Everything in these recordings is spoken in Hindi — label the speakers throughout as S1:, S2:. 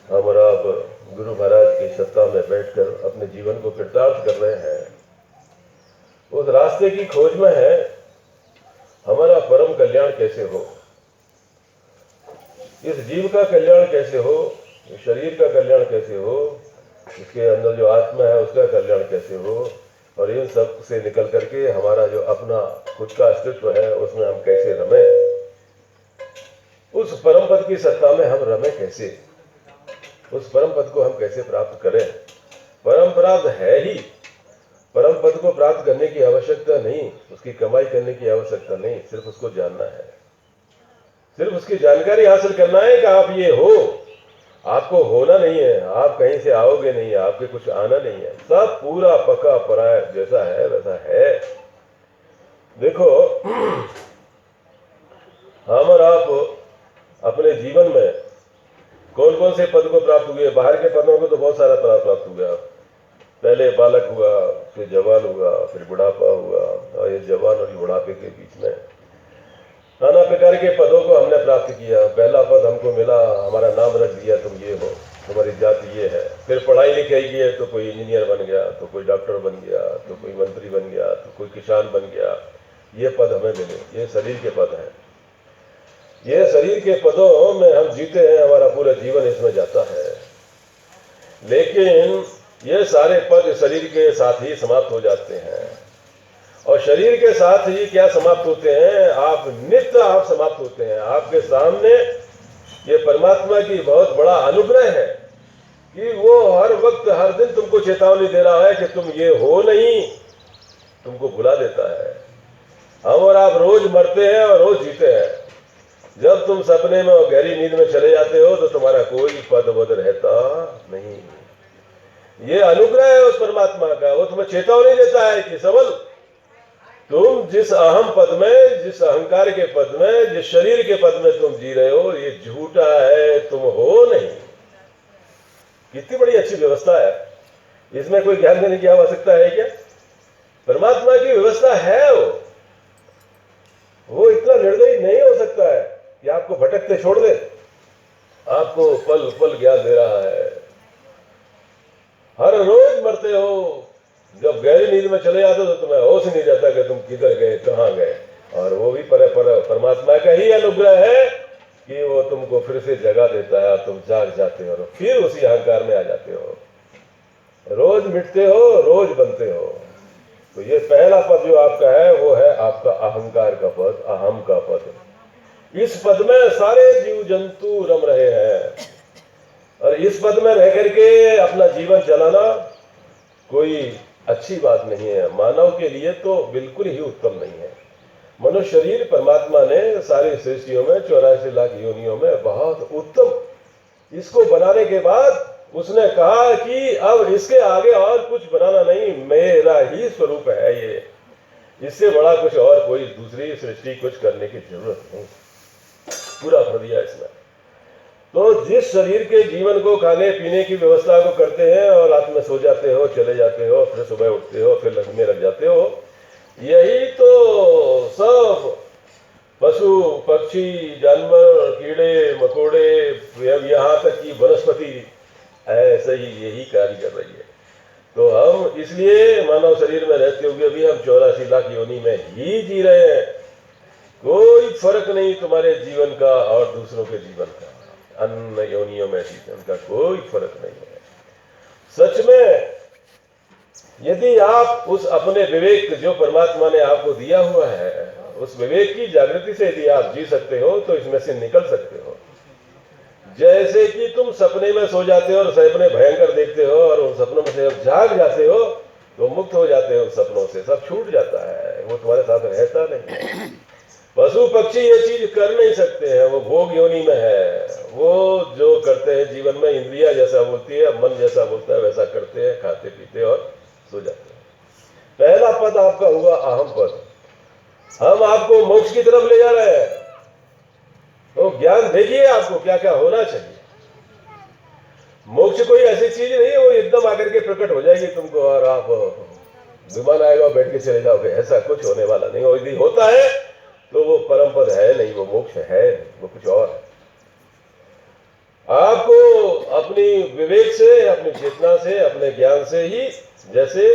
S1: हम और आप गुरु महाराज की सत्ता में बैठकर अपने जीवन को कृतार्थ कर रहे हैं, उस रास्ते की खोज में है हमारा परम कल्याण कैसे हो, इस जीव का कल्याण कैसे हो, इस शरीर का कल्याण कैसे हो, इसके अंदर जो आत्मा है उसका कल्याण कैसे हो, और इन सब से निकल करके हमारा जो अपना खुद का अस्तित्व है उसमें हम कैसे रमे, उस परम पद की सत्ता में हम रमे कैसे, उस परम पद को हम कैसे प्राप्त करें। परम प्राप्त है ही, परम पद को प्राप्त करने की आवश्यकता नहीं, उसकी कमाई करने की आवश्यकता नहीं, सिर्फ उसको जानना है, सिर्फ उसकी जानकारी हासिल करना है कि आप ये हो। आपको होना नहीं है, आप कहीं से आओगे नहीं, आपके कुछ आना नहीं है, सब पूरा पका पराया जैसा है वैसा है। देखो हम और आप अपने जीवन में कौन कौन से पद को प्राप्त हुए। बाहर के पदों को तो बहुत सारा प्राप्त हुआ, पहले बालक हुआ, फिर जवान हुआ, फिर बुढ़ापा हुआ, और ये जवान और बुढ़ापे के बीच में नाना प्रकार के पदों को हमने प्राप्त किया। पहला पद हमको मिला, हमारा नाम रख दिया, तुम ये हो, तुम्हारी जाति ये है। फिर पढ़ाई लिखाई की है तो कोई इंजीनियर बन गया, तो कोई डॉक्टर बन गया, तो कोई मंत्री बन गया, तो कोई किसान बन गया। ये पद हमें मिले, ये शरीर के पद हैं। ये शरीर के पदों में हम जीते हैं, हमारा पूरा जीवन इसमें जाता है। लेकिन ये सारे पद शरीर के साथ ही समाप्त हो जाते हैं, और शरीर के साथ ही क्या समाप्त होते हैं, आप नित्य आप समाप्त होते हैं। आपके सामने ये परमात्मा की बहुत बड़ा अनुग्रह है कि वो हर वक्त हर दिन तुमको चेतावनी दे रहा है कि तुम ये हो नहीं, तुमको भुला देता है। हम और आप रोज मरते हैं और रोज जीते हैं। जब तुम सपने में और गहरी नींद में चले जाते हो तो तुम्हारा कोई पद वद रहता नहीं। ये अनुग्रह है उस परमात्मा का, वो तुम्हें चेतावनी देता है कि सबल, तुम जिस अहम पद में, जिस अहंकार के पद में, जिस शरीर के पद में तुम जी रहे हो, ये झूठा है, तुम हो नहीं। कितनी बड़ी अच्छी व्यवस्था है, इसमें कोई ध्यान देने की आवश्यकता है क्या? परमात्मा की व्यवस्था है। वो इतना निर्दयी नहीं हो सकता है कि आपको भटकते छोड़ दे। आपको पल पल ज्ञान दे रहा है, हर रोज मरते हो, जब गहरी नींद में चले जाते हो तो तुम्हें होश नहीं रहता कि तुम किधर गए, कहाँ गए। और वो भी परमात्मा का ही अनुग्रह है कि वो तुमको फिर से जगा देता है, तुम जाग जाते हो, फिर उसी अहंकार में आ जाते हो, रोज मिटते हो, रोज बनते हो। तो ये पहला पद जो आपका है वो है आपका अहंकार का पद, अहम का पद। इस पद में सारे जीव जंतु रम रहे हैं, और इस पद में रह करके अपना जीवन चलाना कोई अच्छी बात नहीं है। मानव के लिए तो बिल्कुल ही उत्तम नहीं है। मनुष्य शरीर परमात्मा ने सारी सृष्टियों में 84 लाख योनियों में बहुत उत्तम इसको बनाने के बाद उसने कहा कि अब इसके आगे और कुछ बनाना नहीं, मेरा ही स्वरूप है ये, इससे बड़ा कुछ और कोई दूसरी सृष्टि कुछ करने की जरूरत नहीं, पूरा कर दिया इसमें। तो जिस शरीर के जीवन को खाने पीने की व्यवस्था को करते हैं और रात में सो जाते हो, चले जाते हो, फिर सुबह उठते हो, फिर लगने लग जाते हो, यही तो सब पशु पक्षी जानवर कीड़े मकोड़े यहाँ तक कि वनस्पति ऐसे ही यही कार्य कर रही है। तो हम इसलिए मानव शरीर में रहते हुए भी हम 84 लाख योनि में ही जी रहे हैं। कोई फर्क नहीं तुम्हारे जीवन का और दूसरों के जीवन का, अन्य योनियों में जीवन का कोई फर्क नहीं है। सच में यदि आप उस अपने विवेक जो परमात्मा ने आपको दिया हुआ है, उस विवेक की जागृति से यदि आप जी सकते हो तो इसमें से निकल सकते हो। जैसे कि तुम सपने में सो जाते हो और सपने भयंकर देखते हो और उन सपनों में से जब जाग जाते हो तो मुक्त हो जाते हो, उन सपनों से सब छूट जाता है, वो तुम्हारे साथ रहता नहीं। पशु पक्षी ये चीज कर नहीं सकते हैं, वो भोग योनि में है। वो जो करते हैं जीवन में, इंद्रिया जैसा बोलती है, मन जैसा बोलता है वैसा करते हैं, खाते पीते और सो जाते हैं। पहला पद आपका हुआ अहम पद। हम आपको मोक्ष की तरफ ले जा रहे हैं, तो ज्ञान देखिए आपको क्या क्या होना चाहिए। मोक्ष कोई ऐसी चीज नहीं है वो एकदम आकर के प्रकट हो जाएगी तुमको और आप विमान आएगा बैठ के चले जाओगे, ऐसा कुछ होने वाला नहीं। और यदि होता है तो वो परम पद है नहीं, वो मोक्ष है, वो कुछ और है। आपको अपनी विवेक से, अपनी चेतना से, अपने ज्ञान से ही, जैसे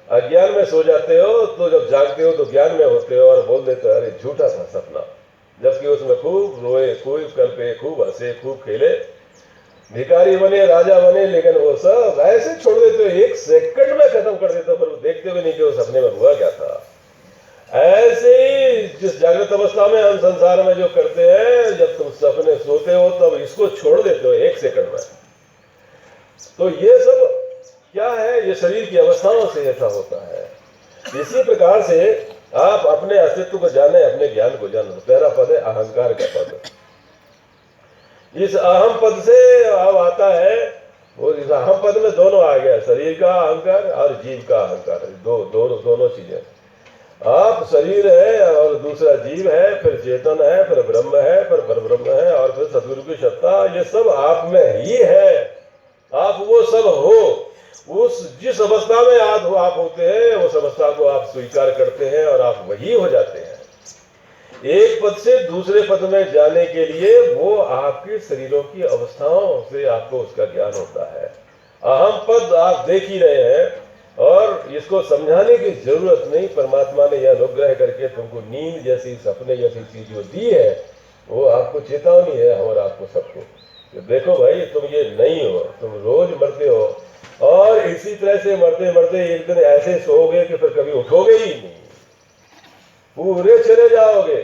S1: अज्ञान में सो जाते हो तो जब जागते हो तो ज्ञान में होते हो और बोल देते हो अरे झूठा था सपना, जबकि उसमें खूब रोए, खूब कल्पे, खूब हंसे, खूब खेले, भिखारी बने, राजा बने, लेकिन वो सब ऐसे छोड़ देते हो, एक सेकंड में खत्म कर देते हो, पर वो देखते हुए नहीं कि वो सपने में हुआ क्या था। ऐसे ही जिस जागृत अवस्था में हम संसार में जो करते हैं, जब तुम सपने सोते हो तब इसको छोड़ देते हो एक सेकंड में। तो ये सब क्या है, ये शरीर की अवस्थाओं से ऐसा होता है। इसी प्रकार से आप अपने अस्तित्व को जाने, अपने ज्ञान को जानो। पहला पद है अहंकार का पद। इस अहम पद से अब आता है, वो इस अहम पद में दोनों आ गया, शरीर का अहंकार और जीव का अहंकार, दोनों चीजें। आप शरीर है और दूसरा जीव है, फिर चेतन है, फिर ब्रह्म है, फिर परब्रह्म है, और फिर सद्गुरु की सत्ता, ये सब आप में ही है। आप वो सब हो, उस जिस अवस्था में आप होते हैं, उस अवस्था को आप स्वीकार करते हैं और आप वही हो जाते हैं। एक पद से दूसरे पद में जाने के लिए वो आपके शरीरों की अवस्थाओं से आपको उसका ज्ञान होता है। अहम पद आप देख ही रहे हैं और इसको समझाने की जरूरत नहीं। परमात्मा ने यह अनुग्रह करके तुमको नींद जैसी, सपने जैसी चीज जो दी है, वो आपको चेतावनी है और आपको सबको, तो देखो भाई तुम ये नहीं हो, तुम रोज मरते हो और इसी तरह से मरते मरते एक दिन ऐसे सोओगे कि फिर कभी उठोगे ही नहीं, पूरे चले जाओगे।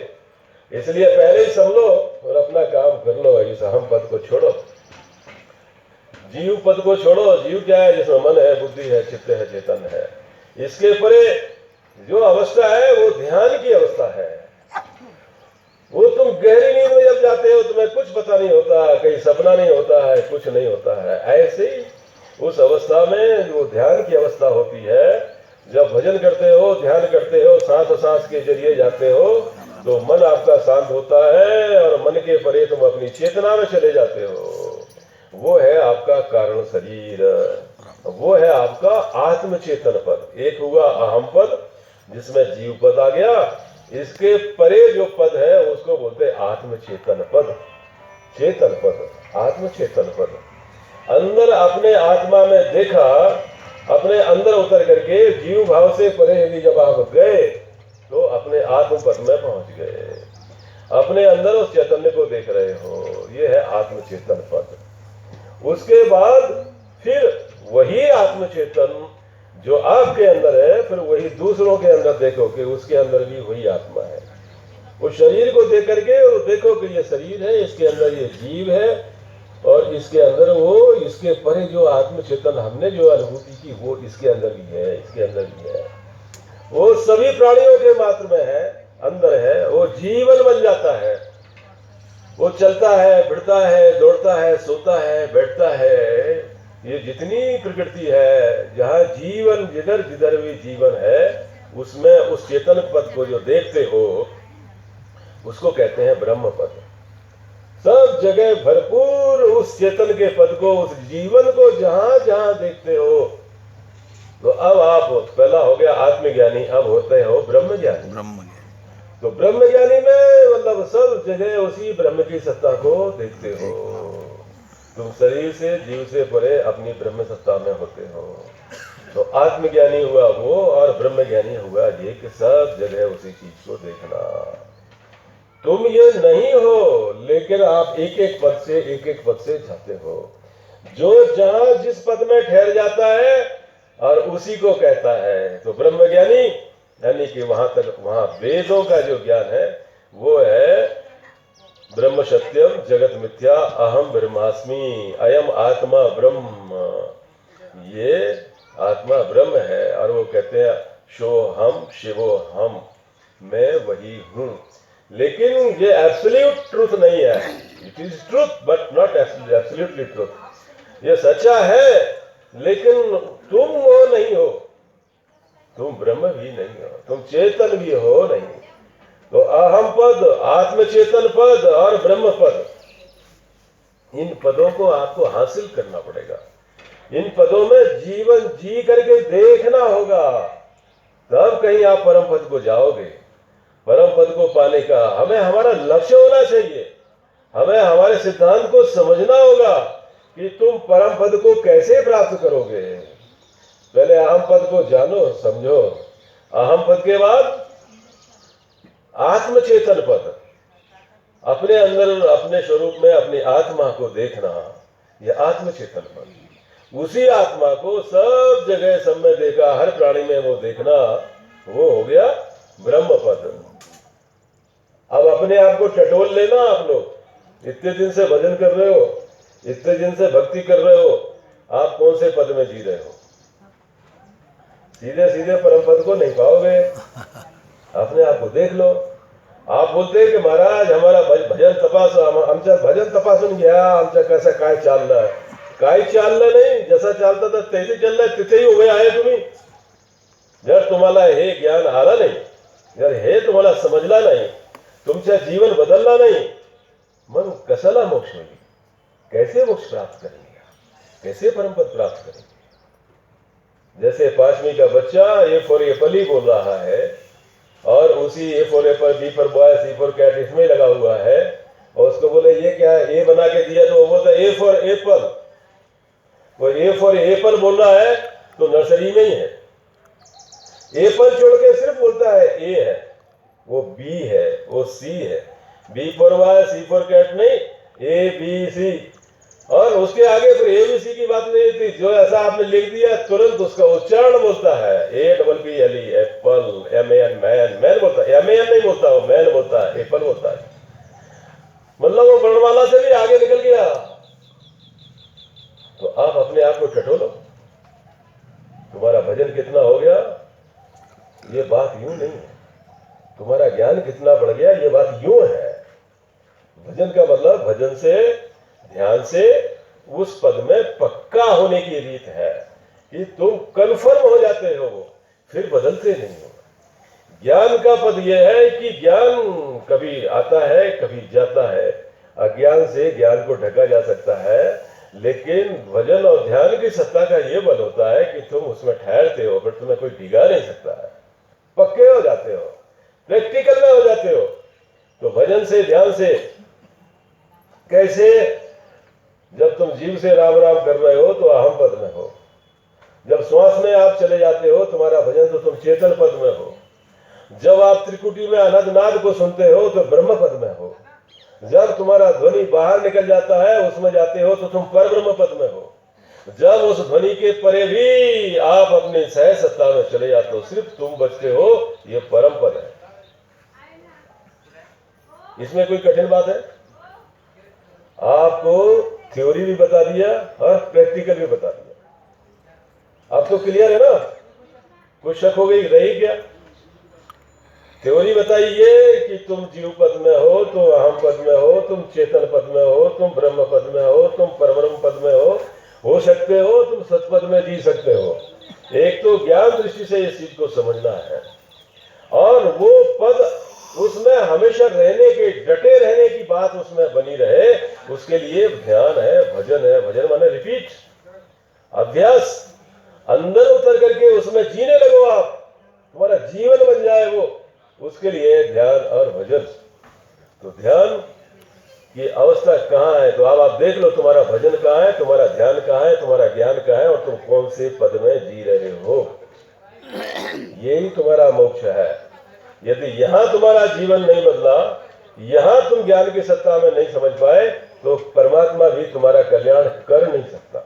S1: इसलिए पहले ही समझो और अपना काम कर लो। इस अहम पद को छोड़ो, जीव पद को छोड़ो। जीव क्या है? जिसमें मन है, बुद्धि है, चित्त है, चेतन है। इसके परे जो अवस्था है वो ध्यान की अवस्था है। वो तुम गहरी नींद में जब जाते हो तुम्हें कुछ पता नहीं होता, कहीं सपना नहीं होता है, कुछ नहीं होता है। ऐसे ही उस अवस्था में जो ध्यान की अवस्था होती है, जब भजन करते हो, ध्यान करते हो, सांस सांस के जरिए जाते हो, तो मन आपका शांत होता है और मन के परे तुम अपनी चेतना में चले जाते हो। वो है आपका कारण शरीर, वो है आपका आत्म चेतन पद। एक हुआ अहम पद जिसमें जीव पद आ गया, इसके परे जो पद है उसको बोलते हैं आत्म चेतन पद। चेतन पद, आत्म चेतन पद। अंदर अपने आत्मा में देखा, अपने अंदर उतर करके जीव भाव से परे यदि जब आप गए तो अपने आत्म पद में पहुंच गए, अपने अंदर उस चैतन्य को देख रहे हो। ये है आत्म चेतन पद। उसके बाद फिर वही आत्म चेतन जो आपके अंदर है, फिर वही दूसरों के अंदर देखो कि उसके अंदर भी वही आत्मा है। उस शरीर को देख करके देखो कि ये शरीर है, इसके अंदर ये जीव है, और इसके अंदर वो, इसके परे जो आत्म चेतन हमने जो अनुभूति की वो इसके अंदर भी है, इसके अंदर भी है। वो सभी प्राणियों के मात्र में है, अंदर है। वो जीवन बन जाता है, वो चलता है, फिरता है, दौड़ता है, सोता है, बैठता है। ये जितनी प्रकृति है, जहाँ जीवन, जिधर जिधर भी जीवन है, उसमें उस चेतन पद को जो देखते हो उसको कहते हैं ब्रह्म पद। सब जगह भरपूर उस चेतन के पद को, उस जीवन को जहां जहां देखते हो, तो अब आप पहला हो गया आत्मज्ञानी, अब होते हो ब्रह्म ज्ञानी। तो ब्रह्म ज्ञानी में मतलब सब जगह उसी ब्रह्म की सत्ता को देखते हो। तुम शरीर से, जीव से परे अपनी ब्रह्म सत्ता में होते हो। तो आत्मज्ञानी हुआ वो और ब्रह्म ज्ञानी हुआ ये कि सब जगह उसी चीज को देखना। तुम ये नहीं हो, लेकिन आप एक एक पद से जाते हो। जो जहां जिस पद में ठहर जाता है और उसी को कहता है तो ब्रह्मज्ञानी, यानी कि वहां तक, वहां वेदों का जो ज्ञान है वो है ब्रह्म सत्यम जगत मिथ्या अहम ब्रह्मास्मि, अयम आत्मा ब्रह्म। ये आत्मा ब्रह्म है और वो कहते हैं शो हम शिवो हम, मैं वही हूं। लेकिन ये एब्सोल्यूट ट्रूथ नहीं है। It is truth but not absolutely truth. ये सच्चा है लेकिन तुम वो नहीं हो, तुम ब्रह्म भी नहीं हो, तुम चेतन भी हो नहीं। तो अहम पद, आत्मचेतन पद और ब्रह्म पद, इन पदों को आपको हासिल करना पड़ेगा। इन पदों में जीवन जी करके देखना होगा, तब कहीं आप परम पद को जाओगे। परम पद को पाने का हमें हमारा लक्ष्य होना चाहिए। हमें हमारे सिद्धांत को समझना होगा कि तुम परम पद को कैसे प्राप्त करोगे। पहले अहम पद को जानो, समझो। अहम पद के बाद आत्मचेतन पद, अपने अंदर अपने स्वरूप में अपनी आत्मा को देखना, यह आत्मचेतन पद। उसी आत्मा को सब जगह सब में देखा, हर प्राणी में वो देखना, वो हो गया ब्रह्म पद। अब अपने आप को टटोल लेना। आप लोग इतने दिन से भजन कर रहे हो, इतने दिन से भक्ति कर रहे हो, आप कौन से पद में जी रहे हो? सीधे सीधे परम पद को नहीं पाओगे। अपने आप को देख लो। आप बोलते हैं कि महाराज हमारा भजन तपास, आमच्या भजन तपासून घ्या, आमच्या कसं काय चाललं. काय चाललं नाही, जसं चालतं तर तैसे चाललंय, तिथेही उभे आहे तुम्ही. जर तुम्हाला हे ज्ञान आलं नाही, जर हे तुम्हाला समजला नाही, तुमचा जीवन बदलला नहीं, मन कशाला मोक्ष होगी? कैसे मोक्ष प्राप्त करेंगे? कैसे परम पद प्राप्त करेंगे? जैसे पांचवी का बच्चा ए फॉर एप्पल ही बोल रहा है, और उसी A for apple, B for boy, C for cat इसमें लगा हुआ है, और उसको बोले ये क्या है, ए बना के दिया तो वो बोलता ए फॉर एप्पल। वो ए फॉर एप्पल बोल रहा है तो नर्सरी में ही है। एप्पल छोड़ के सिर्फ बोलता है ए है, वो बी है, वो सी है। B for boy, C for cat नहीं, ए बी सी। और उसके आगे फिर ए बी सी की बात नहीं थी, जो ऐसा आपने लिख दिया तुरंत उसका उच्चारण बोलता है। A double P L E, apple, M A N, man, man बोलता है। एम ए एन नहीं बोलता, वो मैन बोलता है, एप्पल बोलता है। मतलब वो वर्णमाला से भी आगे निकल गया। तो आप अपने आप को टटोलो, तुम्हारा भजन कितना हो गया, ये बात यूं नहीं है। तुम्हारा ज्ञान कितना बढ़ गया, ये बात यूं है। भजन का मतलब भजन से, ध्यान से उस पद में पक्का होने की रीत है कि तुम कन्फर्म हो जाते हो, फिर बदलते नहीं हो। ज्ञान का पद यह है कि ज्ञान कभी आता है, कभी जाता है। अज्ञान से ज्ञान को ढका जा सकता है, लेकिन भजन और ध्यान की सत्ता का यह बल होता है कि तुम उसमें ठहरते हो, फिर तुम्हें कोई डिगा नहीं सकता है। पक्के हो जाते हो, प्रैक्टिकल में हो जाते हो। तो भजन से, ध्यान से कैसे? जब तुम जीव से राम राम कर रहे हो तो अहम पद में हो। जब श्वास में आप चले जाते हो तुम्हारा भजन, तो तुम चेतन पद में हो। जब आप त्रिकुटी में अनंतनाद को सुनते हो तो ब्रह्म पद में हो। जब तुम्हारा ध्वनि बाहर निकल जाता है, उसमें जाते हो, तो तुम परब्रह्म पद में हो। जब उस ध्वनि के परे भी आप अपने सह सत्ता में चले जाते हो, सिर्फ तुम बचते हो, ये परम पद है। इसमें कोई कठिन बात है? आपको थ्योरी भी बता दिया और प्रैक्टिकल भी बता दिया। अब तो क्लियर है ना? कुछ शक हो गई रही क्या? थ्योरी बताइए कि तुम जीव पद में हो, तुम अहम पद में हो, तुम चेतन पद में हो, तुम ब्रह्म पद में हो, तुम परब्रह्म पद में हो सकते हो, तुम सतपद में जी सकते हो। एक तो ज्ञान दृष्टि से इस चीज को समझना है, और वो पद उसमें हमेशा रहने के, डटे रहने की बात उसमें बनी रहे, उसके लिए ध्यान है, भजन है। भजन माने रिपीट, अभ्यास। अंदर उतर करके उसमें जीने लगो आप, तुम्हारा जीवन बन जाए वो। उसके लिए ध्यान और भजन। तो ध्यान की अवस्था कहाँ है? तो अब आप देख लो, तुम्हारा भजन कहाँ है, तुम्हारा ध्यान कहाँ है, तुम्हारा ज्ञान कहाँ है, और तुम कौन से पद में जी रहे हो। यही तुम्हारा मोक्ष है। यदि यहां तुम्हारा जीवन नहीं बदला, यहां तुम ज्ञान की सत्ता में नहीं समझ पाए, तो परमात्मा भी तुम्हारा कल्याण कर नहीं सकता।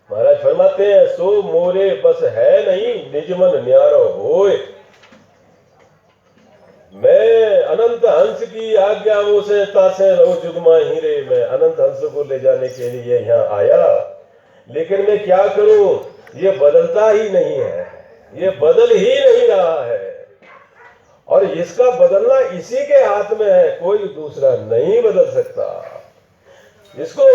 S1: महाराज फरमाते हैं, सो मोरे बस है नहीं, निज मन न्यारो होए। मैं अनंत हंस की आज्ञाओं से तासे रहूं जुगमा हीरे। में अनंत हंस को ले जाने के लिए यहाँ आया, लेकिन मैं क्या करूं, ये बदलता ही नहीं है, ये बदल ही नहीं रहा है। और इसका बदलना इसी के हाथ में है, कोई दूसरा नहीं बदल सकता। इसको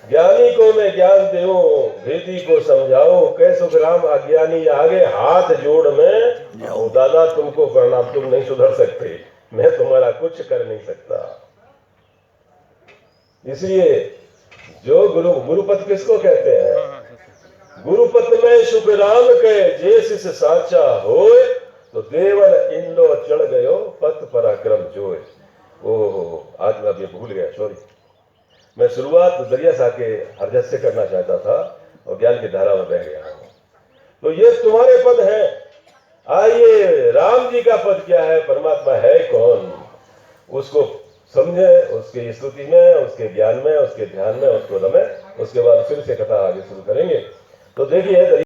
S1: ज्ञानी को मैं ज्ञान देऊं, भेदी को समझाऊं, कै सुख राम अज्ञानी आगे हाथ जोड़ में। ओ दादा तुमको प्रणाम, तुम नहीं सुधर सकते, मैं तुम्हारा कुछ कर नहीं सकता। इसलिए जो गुरुपद किसको कहते हैं? गुरुपद में सुख राम के जे शिष साचा होए, तो देवल इंदो चढ़ गयो पथ पराक्रम जोए। ओहो, आज मैं ये भूल गया, सॉरी। मैं शुरुआत दरिया साहब के हरजत से करना चाहता था और ज्ञान की धारा में बह गया हूं। तो ये तुम्हारे पद हैं। आइए, राम जी का पद क्या है, परमात्मा है कौन, उसको समझे, उसकी स्तुति में, उसके ज्ञान में, उसके ध्यान में उसको रमें। उसके बाद फिर से कथा आगे शुरू करेंगे। तो देखिए